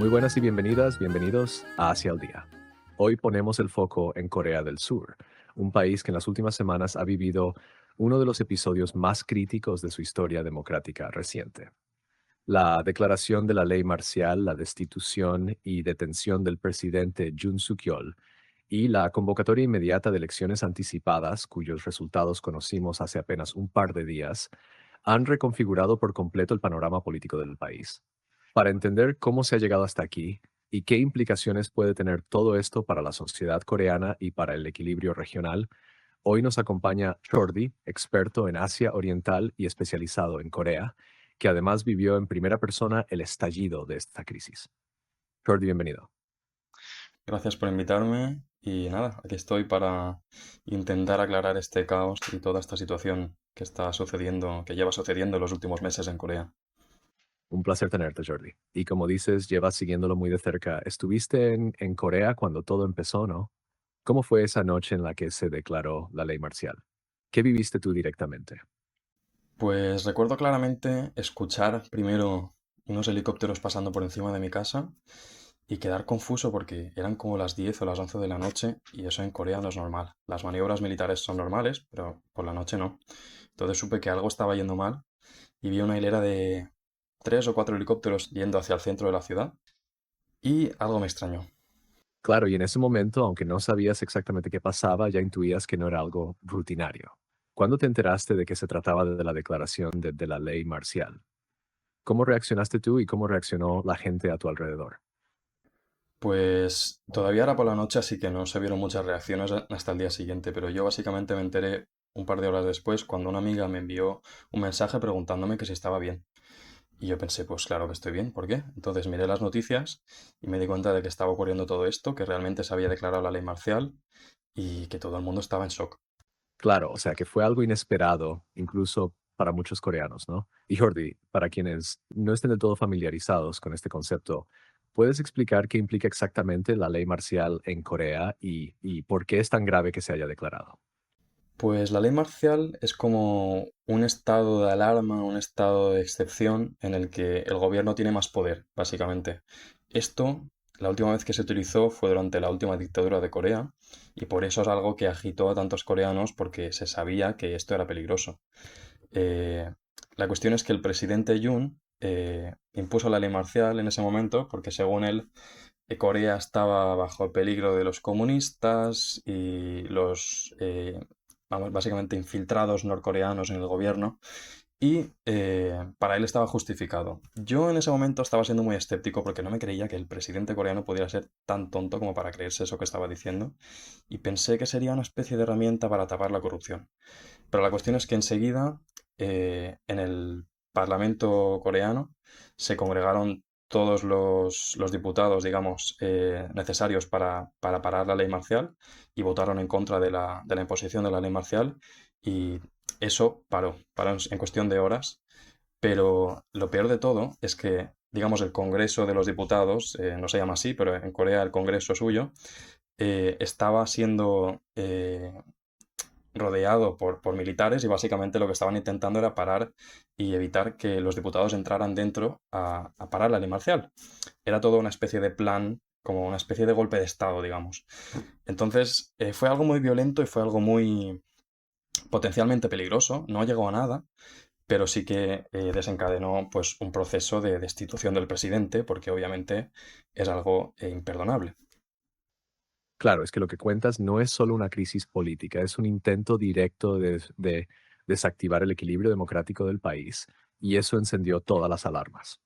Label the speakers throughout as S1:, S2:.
S1: Muy buenas y bienvenidos a Asia al Día. Hoy ponemos el foco en Corea del Sur, un país que en las últimas semanas ha vivido uno de los episodios más críticos de su historia democrática reciente. La declaración de la ley marcial, la destitución y detención del presidente Yoon Suk-yeol y la convocatoria inmediata de elecciones anticipadas, cuyos resultados conocimos hace apenas un par de días, han reconfigurado por completo el panorama político del país. Para entender cómo se ha llegado hasta aquí y qué implicaciones puede tener todo esto para la sociedad coreana y para el equilibrio regional, hoy nos acompaña Jordi, experto en Asia Oriental y especializado en Corea, que además vivió en primera persona el estallido de esta crisis. Jordi, bienvenido.
S2: Gracias por invitarme y nada, aquí estoy para intentar aclarar este caos y toda esta situación que está sucediendo, que lleva sucediendo en los últimos meses en Corea.
S1: Un placer tenerte, Jordi. Y como dices, llevas siguiéndolo muy de cerca. Estuviste en Corea cuando todo empezó, ¿no? ¿Cómo fue esa noche en la que se declaró la ley marcial? ¿Qué viviste tú directamente?
S2: Pues recuerdo claramente escuchar primero unos helicópteros pasando por encima de mi casa y quedar confuso porque eran como las 10 o las 11 de la noche y eso en Corea no es normal. Las maniobras militares son normales, pero por la noche no. Entonces supe que algo estaba yendo mal y vi una hilera de 3 o 4 helicópteros yendo hacia el centro de la ciudad y algo me extrañó.
S1: Claro, y en ese momento, aunque no sabías exactamente qué pasaba, ya intuías que no era algo rutinario. ¿Cuándo te enteraste de que se trataba de la declaración de la ley marcial? ¿Cómo reaccionaste tú y cómo reaccionó la gente a tu alrededor?
S2: Pues todavía era por la noche, así que no se vieron muchas reacciones hasta el día siguiente, pero yo básicamente me enteré un par de horas después cuando una amiga me envió un mensaje preguntándome que si estaba bien. Y yo pensé, pues claro que estoy bien, ¿por qué? Entonces miré las noticias y me di cuenta de que estaba ocurriendo todo esto, que realmente se había declarado la ley marcial y que todo el mundo estaba en shock.
S1: Claro, o sea, que fue algo inesperado, incluso para muchos coreanos, ¿no? Y Jordi, para quienes no estén del todo familiarizados con este concepto, ¿puedes explicar qué implica exactamente la ley marcial en Corea y por qué es tan grave que se haya declarado?
S2: Pues la ley marcial es como un estado de alarma, un estado de excepción en el que el gobierno tiene más poder, básicamente. Esto, la última vez que se utilizó fue durante la última dictadura de Corea y por eso es algo que agitó a tantos coreanos porque se sabía que esto era peligroso. Eh, la cuestión es que el presidente Yoon impuso la ley marcial en ese momento porque según él Corea estaba bajo el peligro de los comunistas y los, vamos, básicamente infiltrados norcoreanos en el gobierno y para él estaba justificado. Yo en ese momento estaba siendo muy escéptico porque no me creía que el presidente coreano pudiera ser tan tonto como para creerse eso que estaba diciendo y pensé que sería una especie de herramienta para tapar la corrupción. Pero la cuestión es que enseguida en el Parlamento coreano se congregaron todos los diputados, digamos, necesarios para parar la ley marcial y votaron en contra de la imposición de la ley marcial y eso paró en cuestión de horas. Pero lo peor de todo es que, digamos, el Congreso de los Diputados, no se llama así, pero en Corea el Congreso suyo, estaba siendo rodeado por militares y básicamente lo que estaban intentando era parar y evitar que los diputados entraran dentro a parar la ley marcial. Era todo una especie de plan, como una especie de golpe de estado, digamos. Entonces fue algo muy violento y fue algo muy potencialmente peligroso, no llegó a nada, pero sí que desencadenó pues un proceso de destitución del presidente porque obviamente es algo imperdonable.
S1: Claro, es que lo que cuentas no es solo una crisis política, es un intento directo de desactivar el equilibrio democrático del país, y eso encendió todas las alarmas.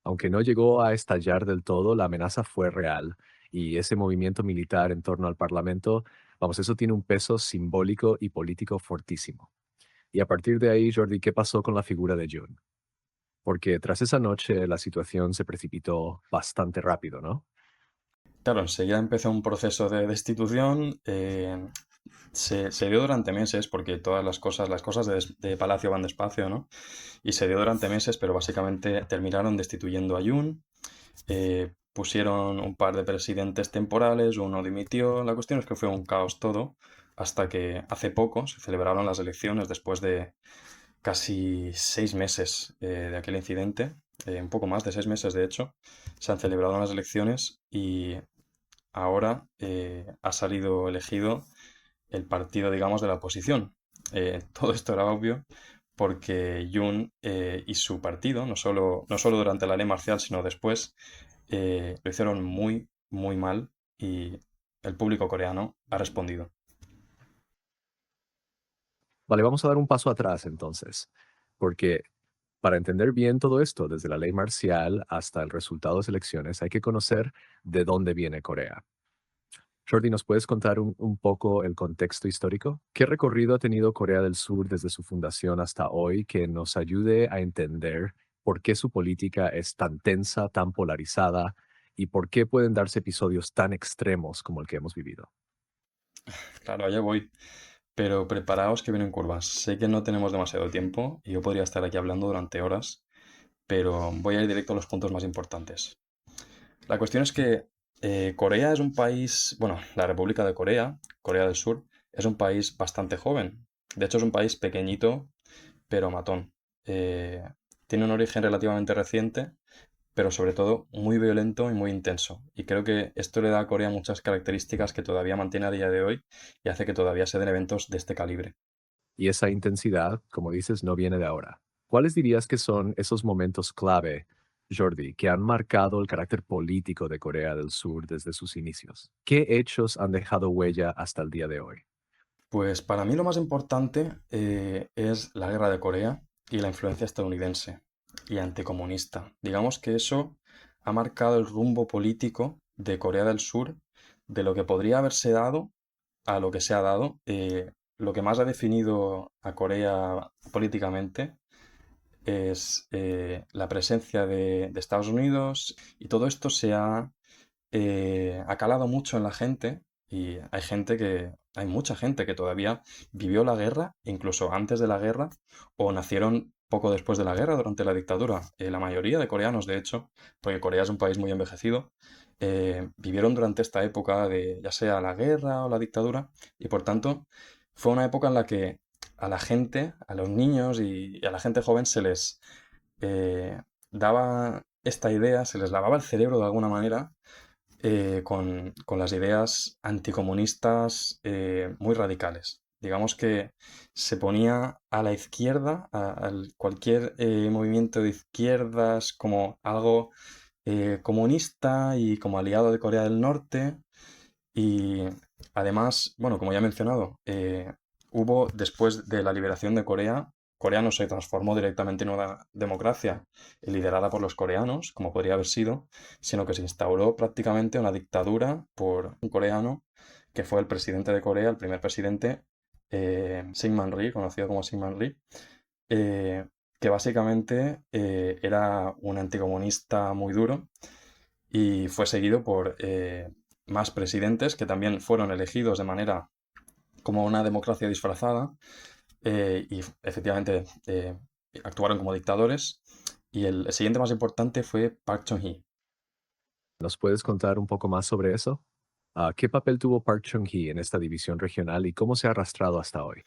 S1: Aunque no llegó a estallar del todo, la amenaza fue real, y ese movimiento militar en torno al Parlamento, vamos, eso tiene un peso simbólico y político fortísimo. Y a partir de ahí, Jordi, ¿qué pasó con la figura de Jun? Porque tras esa noche la situación se precipitó bastante rápido, ¿no?
S2: Claro, enseguida empezó un proceso de destitución. Se dio durante meses, porque todas las cosas de Palacio van despacio, ¿no? Y se dio durante meses, pero básicamente terminaron destituyendo a Yun, pusieron un par de presidentes temporales, uno dimitió, la cuestión es que fue un caos todo, hasta que hace poco se celebraron las elecciones después de casi 6 meses de aquel incidente. un poco más de 6 meses de hecho, se han celebrado unas elecciones y ahora ha salido elegido el partido, digamos, de la oposición. Todo esto era obvio porque Yoon y su partido, no solo durante la ley marcial, sino después, lo hicieron muy, muy mal y el público coreano ha respondido.
S1: Vale, vamos a dar un paso atrás entonces, porque para entender bien todo esto, desde la ley marcial hasta el resultado de las elecciones, hay que conocer de dónde viene Corea. Jordi, ¿nos puedes contar un poco el contexto histórico? ¿Qué recorrido ha tenido Corea del Sur desde su fundación hasta hoy que nos ayude a entender por qué su política es tan tensa, tan polarizada y por qué pueden darse episodios tan extremos como el que hemos vivido?
S2: Claro, allá voy. Pero preparaos que vienen curvas. Sé que no tenemos demasiado tiempo y yo podría estar aquí hablando durante horas, pero voy a ir directo a los puntos más importantes. La cuestión es que Corea es un país, bueno, la República de Corea, Corea del Sur, es un país bastante joven. De hecho, es un país pequeñito, pero matón. Eh, Tiene un origen relativamente reciente, pero sobre todo muy violento y muy intenso. Y creo que esto le da a Corea muchas características que todavía mantiene a día de hoy y hace que todavía se den eventos de este calibre.
S1: Y esa intensidad, como dices, no viene de ahora. ¿Cuáles dirías que son esos momentos clave, Jordi, que han marcado el carácter político de Corea del Sur desde sus inicios? ¿Qué hechos han dejado huella hasta el día de hoy?
S2: Pues para mí lo más importante es la guerra de Corea y la influencia estadounidense y anticomunista. Digamos que eso ha marcado el rumbo político de Corea del Sur, de lo que podría haberse dado a lo que se ha dado. Lo que más ha definido a Corea políticamente es la presencia de Estados Unidos y todo esto ha calado mucho en la gente y hay mucha gente que todavía vivió la guerra, incluso antes de la guerra, o nacieron poco después de la guerra, durante la dictadura. La mayoría de coreanos, de hecho, porque Corea es un país muy envejecido, vivieron durante esta época de ya sea la guerra o la dictadura, y por tanto fue una época en la que a la gente, a los niños y a la gente joven eh, daba esta idea, se les lavaba el cerebro de alguna manera con las ideas anticomunistas muy radicales. Digamos que se ponía a la izquierda, cualquier movimiento de izquierdas como algo comunista y como aliado de Corea del Norte. Y además, bueno, como ya he mencionado, hubo después de la liberación de Corea, Corea no se transformó directamente en una democracia liderada por los coreanos, como podría haber sido, sino que se instauró prácticamente una dictadura por un coreano, que fue el presidente de Corea, el primer presidente, Syngman Rhee, conocido como Syngman Rhee, eh, que básicamente era un anticomunista muy duro y fue seguido por más presidentes que también fueron elegidos de manera como una democracia disfrazada y efectivamente actuaron como dictadores. Y el siguiente más importante fue Park Chung-hee.
S1: ¿Nos puedes contar un poco más sobre eso? ¿Qué papel tuvo Park Chung-hee en esta división regional y cómo se ha arrastrado hasta hoy?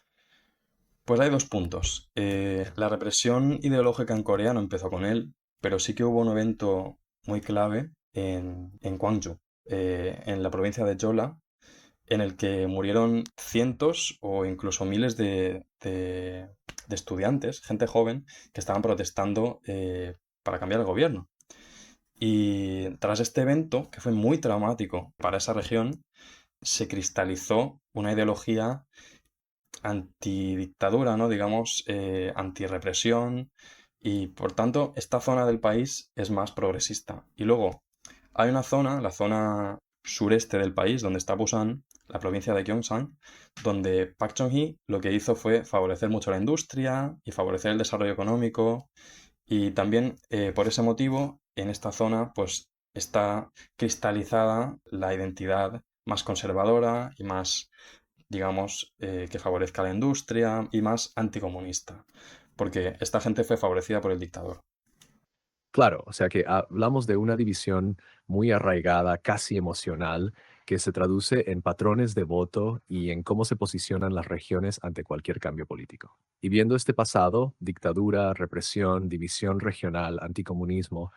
S2: Pues hay dos puntos. La represión ideológica en Corea no empezó con él, pero sí que hubo un evento muy clave en Gwangju, en la provincia de Jeolla, en el que murieron cientos o incluso miles de estudiantes, gente joven, que estaban protestando para cambiar el gobierno. Y tras este evento, que fue muy traumático para esa región, se cristalizó una ideología antidictadura, ¿no? Digamos, antirrepresión, y por tanto esta zona del país es más progresista. Y luego hay una zona, la zona sureste del país, donde está Busan, la provincia de Gyeongsang, donde Park Chung-hee lo que hizo fue favorecer mucho la industria y favorecer el desarrollo económico. Y también por ese motivo, en esta zona, pues está cristalizada la identidad más conservadora y más, digamos, que favorezca la industria y más anticomunista, porque esta gente fue favorecida por el dictador.
S1: Claro, o sea que hablamos de una división muy arraigada, casi emocional, que se traduce en patrones de voto y en cómo se posicionan las regiones ante cualquier cambio político. Y viendo este pasado, dictadura, represión, división regional, anticomunismo,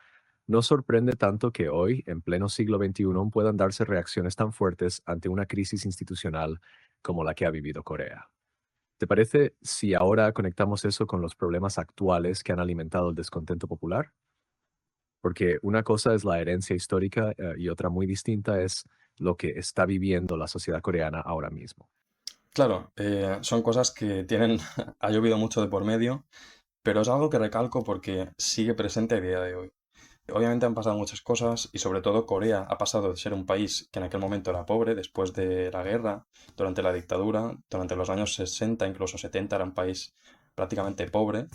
S1: no sorprende tanto que hoy, en pleno siglo XXI, puedan darse reacciones tan fuertes ante una crisis institucional como la que ha vivido Corea. ¿Te parece si ahora conectamos eso con los problemas actuales que han alimentado el descontento popular? Porque una cosa es la herencia histórica, y otra muy distinta es lo que está viviendo la sociedad coreana ahora mismo.
S2: Claro, son cosas que tienen, ha llovido mucho de por medio, pero es algo que recalco porque sigue presente a día de hoy. Obviamente han pasado muchas cosas y sobre todo Corea ha pasado de ser un país que en aquel momento era pobre después de la guerra, durante la dictadura, durante los años 60, incluso 70 era un país prácticamente pobre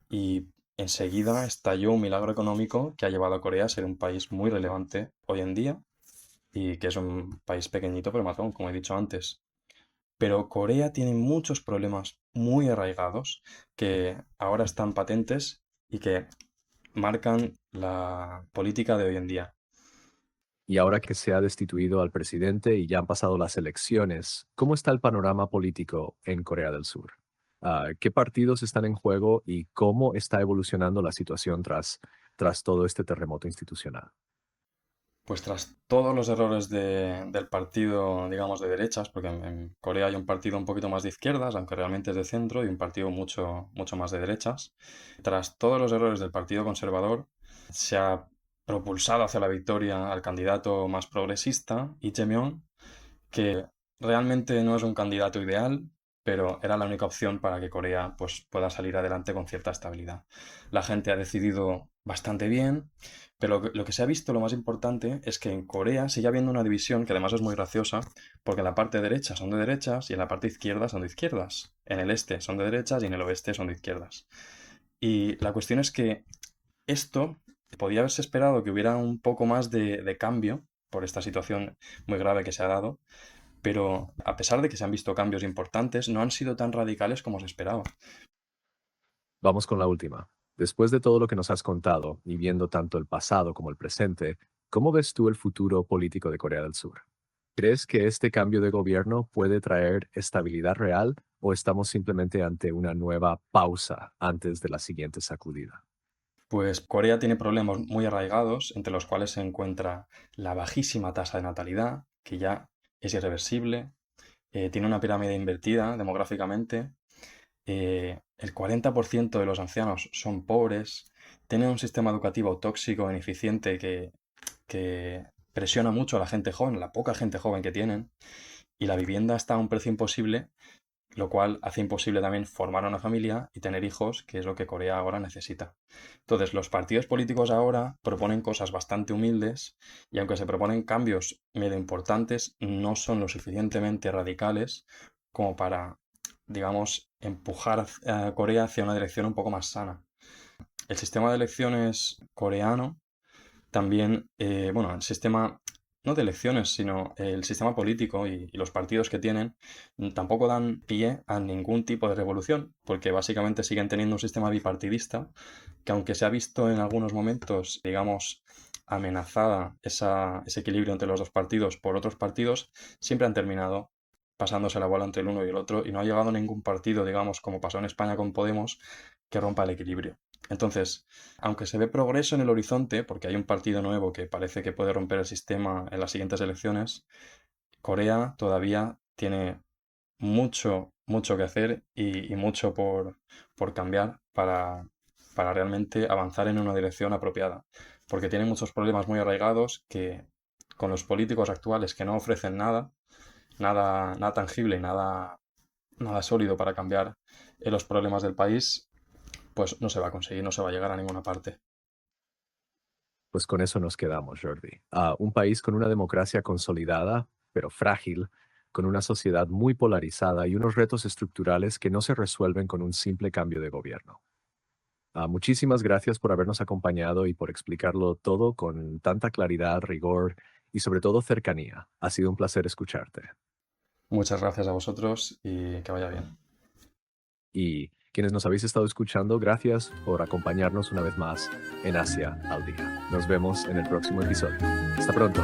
S2: y enseguida estalló un milagro económico que ha llevado a Corea a ser un país muy relevante hoy en día y que es un país pequeñito pero matón, como he dicho antes. Pero Corea tiene muchos problemas muy arraigados que ahora están patentes y que marcan la política de hoy en día.
S1: Y ahora que se ha destituido al presidente y ya han pasado las elecciones, ¿cómo está el panorama político en Corea del Sur? ¿Qué partidos están en juego y cómo está evolucionando la situación tras todo este terremoto institucional?
S2: Pues tras todos los errores del partido, digamos, de derechas, porque en Corea hay un partido un poquito más de izquierdas, aunque realmente es de centro, y un partido mucho, mucho más de derechas, tras todos los errores del Partido Conservador, se ha propulsado hacia la victoria al candidato más progresista, Lee Jae-myung, que realmente no es un candidato ideal, pero era la única opción para que Corea pues, pueda salir adelante con cierta estabilidad. La gente ha decidido bastante bien, pero lo que se ha visto, lo más importante, es que en Corea sigue habiendo una división que además es muy graciosa, porque en la parte derecha son de derechas y en la parte izquierda son de izquierdas. En el este son de derechas y en el oeste son de izquierdas. Y la cuestión es que esto podía haberse esperado que hubiera un poco más de cambio por esta situación muy grave que se ha dado, pero a pesar de que se han visto cambios importantes, no han sido tan radicales como se esperaba.
S1: Vamos con la última. Después de todo lo que nos has contado y viendo tanto el pasado como el presente, ¿cómo ves tú el futuro político de Corea del Sur? ¿Crees que este cambio de gobierno puede traer estabilidad real o estamos simplemente ante una nueva pausa antes de la siguiente sacudida?
S2: Pues Corea tiene problemas muy arraigados, entre los cuales se encuentra la bajísima tasa de natalidad, que ya es irreversible, tiene una pirámide invertida demográficamente, el 40% de los ancianos son pobres, tiene un sistema educativo tóxico, ineficiente, que presiona mucho a la gente joven, la poca gente joven que tienen, y la vivienda está a un precio imposible, lo cual hace imposible también formar una familia y tener hijos, que es lo que Corea ahora necesita. Entonces, los partidos políticos ahora proponen cosas bastante humildes y aunque se proponen cambios medio importantes, no son lo suficientemente radicales como para, digamos, empujar a Corea hacia una dirección un poco más sana. El sistema de elecciones coreano también, bueno, el sistema, no de elecciones, sino el sistema político y los partidos que tienen, tampoco dan pie a ningún tipo de revolución, porque básicamente siguen teniendo un sistema bipartidista, que aunque se ha visto en algunos momentos, digamos, amenazada ese equilibrio entre los dos partidos por otros partidos, siempre han terminado pasándose la bola entre el uno y el otro, y no ha llegado ningún partido, digamos, como pasó en España con Podemos, que rompa el equilibrio. Entonces, aunque se ve progreso en el horizonte, porque hay un partido nuevo que parece que puede romper el sistema en las siguientes elecciones, Corea todavía tiene mucho, mucho que hacer y mucho por cambiar para realmente avanzar en una dirección apropiada. Porque tiene muchos problemas muy arraigados que con los políticos actuales que no ofrecen nada, nada tangible y nada sólido para cambiar los problemas del país, pues no se va a conseguir, no se va a llegar a ninguna parte.
S1: Pues con eso nos quedamos, Jordi. Un país con una democracia consolidada, pero frágil, con una sociedad muy polarizada y unos retos estructurales que no se resuelven con un simple cambio de gobierno. Muchísimas gracias por habernos acompañado y por explicarlo todo con tanta claridad, rigor y sobre todo cercanía. Ha sido un placer escucharte.
S2: Muchas gracias a vosotros y que vaya bien.
S1: Y quienes nos habéis estado escuchando, gracias por acompañarnos una vez más en Asia al Día. Nos vemos en el próximo episodio. Hasta pronto.